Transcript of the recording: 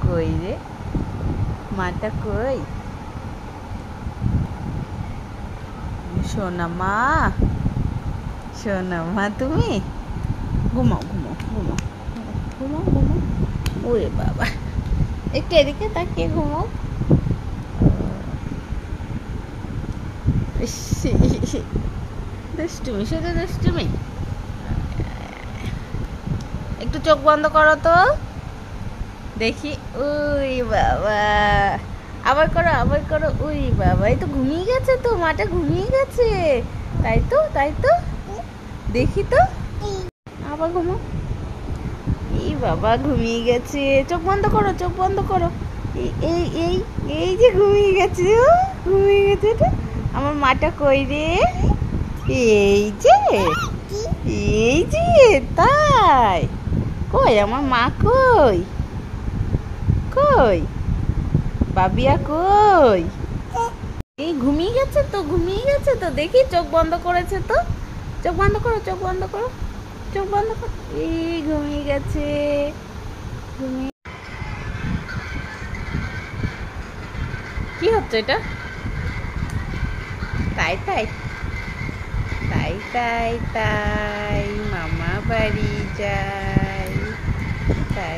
কই রে? মাটা কই? সোনা মা, সোনা মা তুমি ঘুমাও ঘুমাও ঘুমাও ঘুমাও ঘুমাও। ওরে বাবা, একটু এদিকে তাকিয়ে ঘুমাও। দুষ্টুমি, শুধু দুষ্টুমি। একটু চোখ বন্ধ করো তো দেখি। ওই বাবা, আবার করো আবার করো। ওই বাবা, এই তো ঘুমিয়ে গেছে তো, মাটা ঘুমিয়ে গেছে। তাই তো তাই তো, দেখি তো, আবার ঘুমাও। এই বাবা ঘুমিয়ে গেছে, চোখ বন্ধ করো চোখ বন্ধ করো। এই এই এই এই যে ঘুমিয়ে গেছে, ও ঘুমিয়ে গেছে তো। আমার মাটা কই রে? এই যে, এই যে, তাই? কই আমার মা কই? কই বাবিয়া কই? এই ঘুমিয়ে গেছে তো, ঘুমিয়ে গেছে তো, দেখি চোখ বন্ধ করেছে তো। চোখ বন্ধ করো চোখ বন্ধ করো, চোখ বন্ধ করো। এই ঘুমিয়ে গেছে, ঘুমিয়ে। কি হচ্ছে এটা? তাই তাই তাই তাই তাই মামা বাড়ি যাই। তাই